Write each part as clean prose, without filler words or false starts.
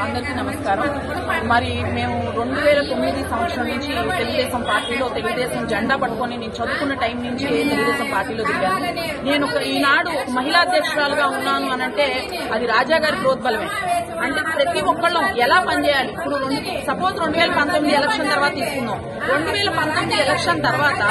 అందరికీ నమస్కారం. మరి మేము 2009 సంవత్సరం నుంచి తెలుగుదేశం పార్టీలో తెలుగుదేశం జెండా పట్టుకొని నేను చదువుకున్న టైం నుంచి తెలుగుదేశం పార్టీలో దిగాను. నేను ఈనాడు మహిళా అధ్యక్షురాలుగా ఉన్నాను అనంటే అది రాజా గారి ప్రోద్బలమే. అంటే ప్రతి ఒక్కళ్ళం ఎలా పనిచేయాలి. ఇప్పుడు సపోజ్ 2019 ఎలక్షన్ తర్వాత తీసుకుందాం. 2019 ఎలక్షన్ తర్వాత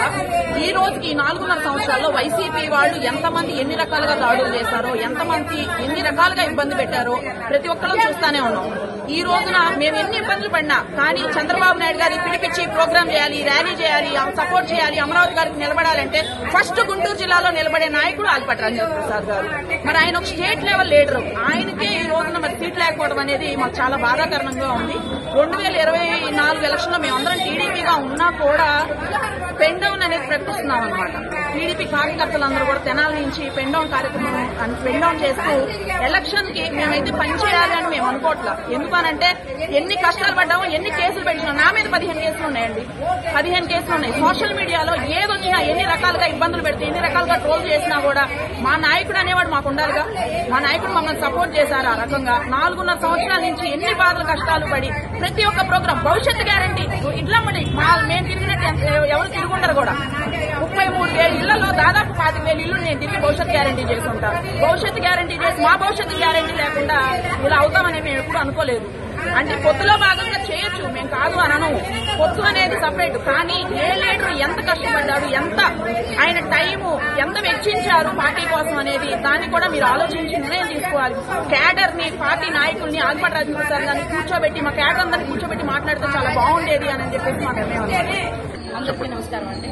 ఈ రోజుకి 4.5 సంవత్సరాల్లో వైసీపీ వాళ్ళు ఎంతమంది ఎన్ని రకాలుగా దాడులు చేశారో, ఎంతమంది ఎన్ని రకాలుగా ఇబ్బంది పెట్టారో ప్రతి ఒక్కళ్ళం చూస్తానే ఉన్నాం. ఈ రోజున మేము ఎన్ని ఇబ్బందులు పడినా కానీ చంద్రబాబు నాయుడు గారి పిలిపించి ప్రోగ్రాం చేయాలి, ర్యాలీ చేయాలి, సపోర్ట్ చేయాలి, అమరావతి గారికి నిలబడాలంటే ఫస్ట్ గుంటూరు జిల్లాలో నిలబడే నాయకుడు ఆల్పాటి రాజేంద్ర ప్రసాద్ గారు. మరి ఆయన ఒక స్టేట్ లెవెల్ లీడరు. ఆయనకే ఈ రోజున మరి సీట్ లేకపోవడం అనేది మాకు చాలా బాధాకరణంగా ఉంది. 2024 ఎలక్షన్ లో మేమందరం టీడీపీగా ఉన్నా కూడా పెన్ డౌన్ అనేది ప్రకటిస్తున్నాం అనమాట. టీడీపీ కార్యకర్తలందరూ కూడా తెనాలి నుంచి పెన్ డౌన్ కార్యక్రమం పెన్ డౌన్ చేస్తూ ఎలక్షన్ కి మేమైతే పనిచేయాలి అని మేము అనుకోవట్లేదు. ఎందుకనంటే ఎన్ని కష్టాలు పడ్డామో, ఎన్ని కేసులు పెట్టినా నా మీద 15 కేసులు ఉన్నాయండి. 15 కేసులు ఉన్నాయి. సోషల్ మీడియాలో ఏదొచ్చినా ఎన్ని రకాలుగా ఇబ్బందులు పెడితే, ఎన్ని రకాలుగా ట్రోల్ చేసినా కూడా మా నాయకుడు అనేవాడు మాకు ఉండాలిగా. మా నాయకుడు మమ్మల్ని సపోర్ట్ చేశారు. ఆ రకంగా 4.5 సంవత్సరాల నుంచి ఎన్ని బాధలు కష్టాలు పడి ప్రతి ఒక్క ప్రోగ్రాం భవిష్యత్తు గ్యారంటీ ఇట్లా మేము తిరిగినట్టు ఎవరు తిరుగుంటారు కూడా. 33,000 ఇళ్లలో దాదాపు 25,000 ఇళ్లు నేను తిరిగి భవిష్యత్ గ్యారంటీ చేసుకుంటాను. భవిష్యత్తు గ్యారంటీ చేసి మా భవిష్యత్తు గ్యారంటీ లేకుండా ఇలా అవుతామని మేము ఎప్పుడు అనుకోలేదు. అంటే పొత్తులో భాగంగా చేయొచ్చు, మేము కాదు అనను. పొత్తు అనేది సపరేట్. కానీ ఏ లీడర్ ఎంత కష్టపడ్డాడు, ఎంత ఆయన టైము ఎంత వెచ్చించారు పార్టీ కోసం అనేది దాన్ని కూడా మీరు ఆలోచించి నిర్ణయం తీసుకోవాలి. క్యాడర్ ని, పార్టీ నాయకుల్ని, ఆల్పాటి రాజేంద్ర ప్రసాద్ గారిని కూర్చోబెట్టి మా క్యాడర్ అందరినీ కూర్చోబెట్టి మాట్లాడితే చాలా బాగుండేది అని చెప్పేసి మా నిర్ణయం. అందరికీ నమస్కారం అండి.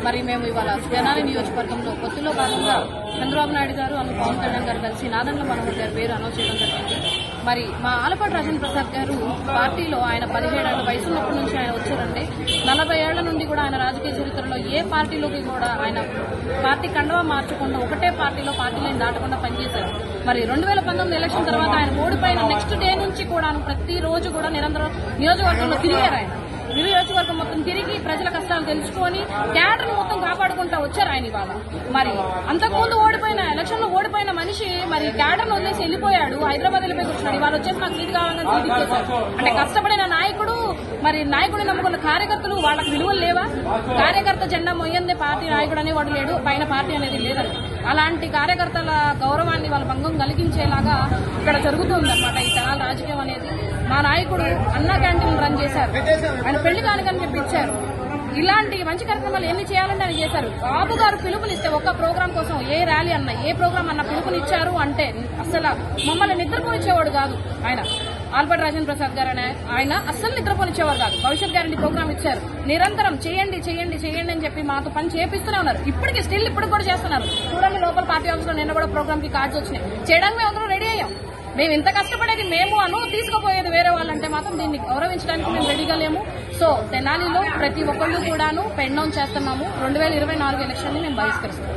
మరి మేము ఇవాళ తెనాలి నియోజకవర్గంలో పొత్తులో భాగంగా చంద్రబాబు నాయుడు గారు అను పవన్ కళ్యాణ్ గారు కలిసి నాదెండ్ల మనోహర్ గారి పేరు అనౌన్స్ చేయడం జరిగింది. మరి మా ఆలపాటి రాజేంద్ర ప్రసాద్ గారు పార్టీలో ఆయన 17 ఏళ్ల వయసు ఉన్నప్పటి నుంచి ఆయన వచ్చారండి. 40 ఏళ్ల నుండి కూడా ఆయన రాజకీయ చరిత్రలో ఏ పార్టీలోకి కూడా ఆయన పార్టీ కండవా మార్చకుండా ఒకటే పార్టీలో పార్టీలను దాటకుండా పనిచేశారు. మరి 2019 ఎలక్షన్ తర్వాత ఆయన ఓడిపోయిన నెక్స్ట్ డే నుంచి కూడా ప్రతిరోజు కూడా నిరంతరం నియోజకవర్గంలో తిరిగారు. ఆయన నియోజకవర్గం మొత్తం తిరిగి ప్రజల కష్టాలు తెలుసుకొని క్యాడర్ మొత్తం కాపాడుకుంటా వచ్చారు ఆయన ఇవాళ. మరి అంతకుముందు ఓడిపోయిన ఎలక్షన్ లో ఓడిపోయిన మనిషి మరి క్యాడర్ ను వదిలేసి వెళ్ళిపోయాడు, హైదరాబాద్ వెళ్ళిపోయి కూర్చున్నాడు. ఇవాళ వచ్చేసి నాకు సీట్ కావాలని సీట్ ఇచ్చేశారు. అంటే కష్టపడిన నాయకుడు, మరి నాయకుడిని నమ్ముకున్న కార్యకర్తలు వాళ్ళకి విలువలు లేవా? కార్యకర్త జెండా మొయ్యందే పార్టీ నాయకుడు అనేవాడు లేడు, పైన పార్టీ అనేది లేదండి. అలాంటి కార్యకర్తల గౌరవాన్ని వాళ్ళ భంగం కలిగించేలాగా ఇక్కడ జరుగుతుందన్నమాట ఈ తెనాలి రాజకీయం అనేది. మా నాయకుడు అన్నా క్యాంటీన్ రన్ చేశారు, ఆయన పెళ్లి కానికని చెప్పి ఇచ్చారు. ఇలాంటి మంచి కార్యక్రమాలు ఎన్ని చేయాలంటే ఆయన చేశారు. బాబు గారు పిలుపునిస్తే ఒక్క ప్రోగ్రాం కోసం ఏ ర్యాలీ అన్నా, ఏ ప్రోగ్రాం అన్నా పిలుపునిచ్చారు అంటే అసలు మమ్మల్ని నిద్రపోనిచ్చేవాడు కాదు ఆయన. ఆల్పాటి రాజేంద్ర ప్రసాద్ గారు ఆయన అస్సలు నిద్రపోనిచ్చేవారు కాదు. భవిష్యత్ గ్యారంటీ ప్రోగ్రాం ఇచ్చారు. నిరంతరం చేయండి చేయండి చేయండి అని చెప్పి మాతో పని చేపిస్తూనే ఉన్నారు. ఇప్పటికి స్టిల్ ఇప్పుడు కూడా చేస్తున్నారు. చూడండి లోపల పార్టీ ఆఫీస్ లో నిన్న కూడా ప్రోగ్రామ్ కి కార్డ్స్ వచ్చినాయి. చేయడానికి మేము అందరం రెడీ అయ్యాం. మేము ఇంత కష్టపడేది మేము తీసుకుపోయేది వేరే వాళ్ళంటే మాత్రం దీన్ని గౌరవించడానికి మేము రెడీగా లేము. సో తెనాలిలో ప్రతి ఒక్కళ్ళు కూడాను పెన్ డౌన్ చేస్తున్నాము. 2024 ఎలక్షన్ ని మేము బహిష్కరిస్తాం.